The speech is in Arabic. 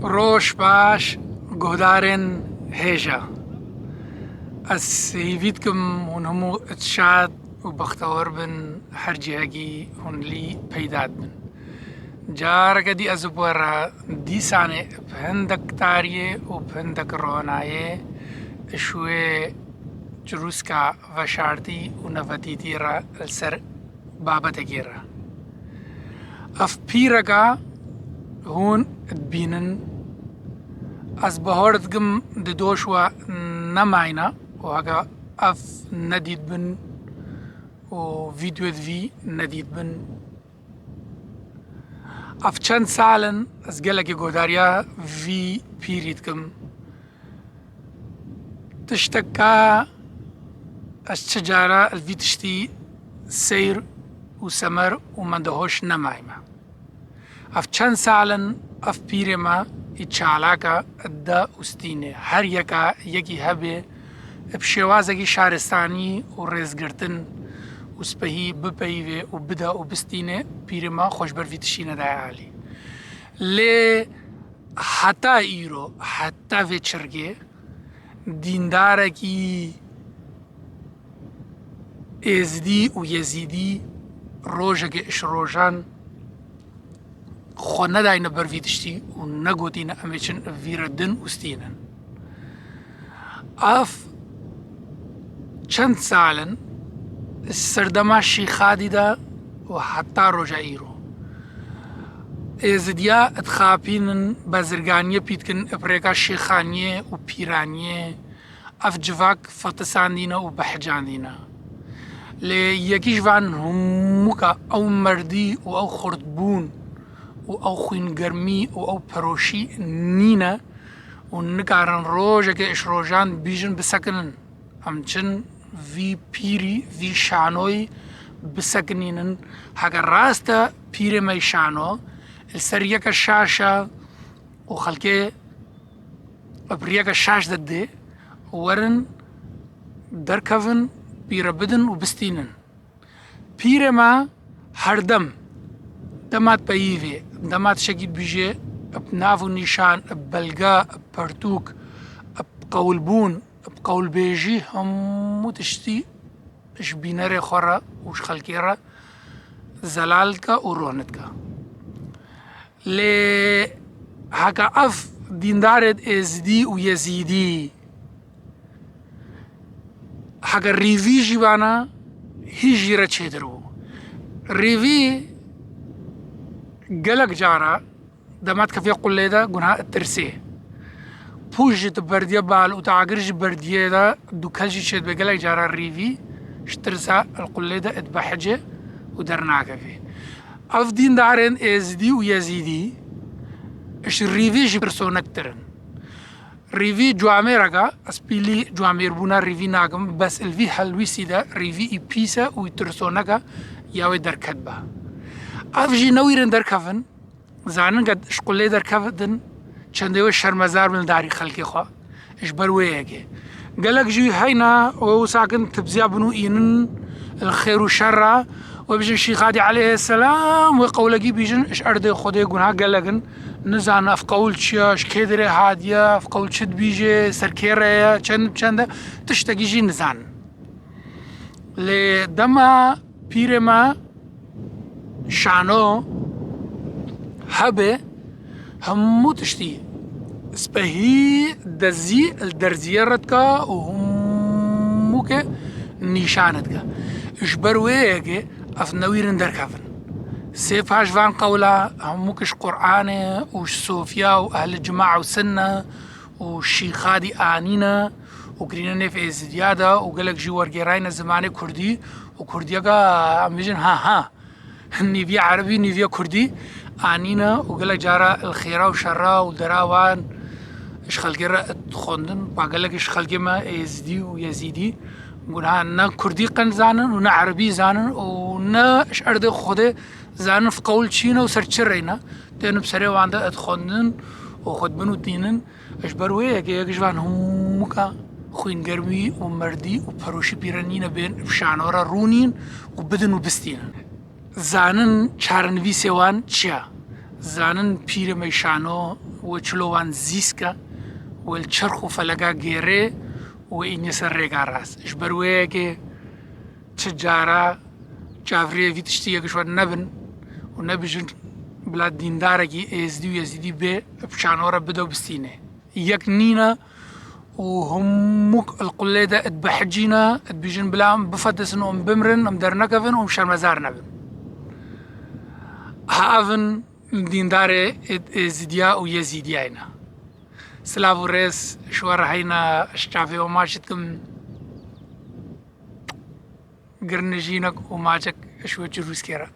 روش باش گهدارن هیجا از هیویدکم هون همو اتشاد و بختور بن هر جهگی هون لی پیداد بن جارگا دی از بورا دی سانه بهندک تاریه و بهندک روانایه شوی جروسکا و شاردی و نودیدی را السر بابت گیرا اف پیرگا هون بینن از بهاردگم ددوش و نماینا و هاگا اف ندید بن و ویدیو دوی ندید بن اف چند سالن از گلک گوداریا وی پیریدکم تشتكا الشجرة الفي تشتي سير وسمر ومندهوش نمايمة اف چند سالن اف بيرما اتشالاكا ادا استينه هر يكا يكي هبه بشوازكي شارستاني و رزگرتن و سپهي بپيوه و بدا و بستينه بيرما خوشبر في تشينه داي عالي لي حتى ايرو حتى في چرگه دیندارکی ازدی و یزیدی روژه اش روژان خو نداین برویدشتی و نگوتین امیچن ویردن استینن اف چند سالن سردما شیخادی دا و حتی روژه ایرو ازدیا اتخابینن بازرگانیه پیدکن اپریکا شیخانیه و پیرانیه اف جواک فتساندینه و بحجاندینه لی یکی جوان هموکا او مردی و او خردبون و او خوینگرمی و او پروشی نینه و نکارن روژه که اش روژان بیجن بسکنن همچن وی پیری وی شانوی بسکنینن هاگا راستا پیری می شانو السريك الشاشة وخلكي بريك الشاش ددي ورن دركفن بيربدن وبستينن بيرما هردم دمات بيفي دمات شكيد بيجي بنافو نيشان ببلغا ببرتوك بقولبون بقول بيجي هم تشتي اش بيناري خورا وش خلكيرا زلالكا ورونتكا لی هاکا اف دیندارت ازدی و یزیدی هاکا ریوی جیوانا هیچی را چه درو ریوی گلک جارا دمات کفی قلی دا گناه ترسه پوشت بردیه بال و تعاقرش بردیه دا دو کلشی چید بگلک جارا ریوی شترسا القلی دا اتبحجه و درناکه فی اف دیندارن ازدی و یزیدی اش ریوی پرسونک ترن ریوی جوامر اگا اسپیلی جوامر بونا ریوی ناگم بس الوی حلوی دا ریوی ای پیسا و ترسونکا یاوی درکت با اف جی نویرن درکفن زانن قد اشقلی درکفن چندوی شرمزار من داری خلقی خواه اش بروی اگه قالك جوي هينا وساكن تبزيابنو إينن الخير والشر وبيجن الشيخ هادي عليه السلام وقولكي بيجن اش أرضي خودي قنها قالكن نزان اف قول تشياش كيدري هادية اف قول تشد بيجي سركيري چند تشتاقي جي نزان لدما بيرما شانو هبه همو تشتي سبهي دزي الدرزيرتكا وهموك نيشانتكا اجبرويك اف نويرن دركافن سيف هاجفان قولا هموكش قرآن وش صوفيا واهل الجماعة وسنة وشيخادي آنينا وقرينا نيف ازديادا وقالك جي ورقيراين زماني كردي وكردياقا اميجن ها نيفيا عربي نيفيا كردي آنينا وقالك جارا الخيرا وشرا ودراوان اش خلقي را تخوندن وقالك اش خلقي ما ازدي ويزيدي قولها نا كردي قن زانن ونا عربي زانن ونا اش ارده خوده زانن في قول تشينا وسرچرينا تينو بسري وانده اتخوندن وخد بنو دينن اش برويه يك جوان هموكا خوين قرمي ومردي وبروشي بيرانينا بين بشانورا رونين وبدن وبستينن زانن چارنوی سوان چیا زانن پیر میشانو وشلوان زيسكا والشرخو فلقا جيري وإني سرقا راس إشبرويكي تشجارا جافريه في تشتيق شو النبن ونبجن بلاد دين دارجي ازدي ويزيدي بي بشانورا بدو بستينه يك نينا وهمك القليدة اتبحجينا اتبجن بلام بفدسن بمرن درنكفن ومشان مزار نبن هافن دين داري ازديا ويزيديانا سلافو ريس شوار هينا الشعفي وماشتكم قرنجينك وماجك شو جروس كيرا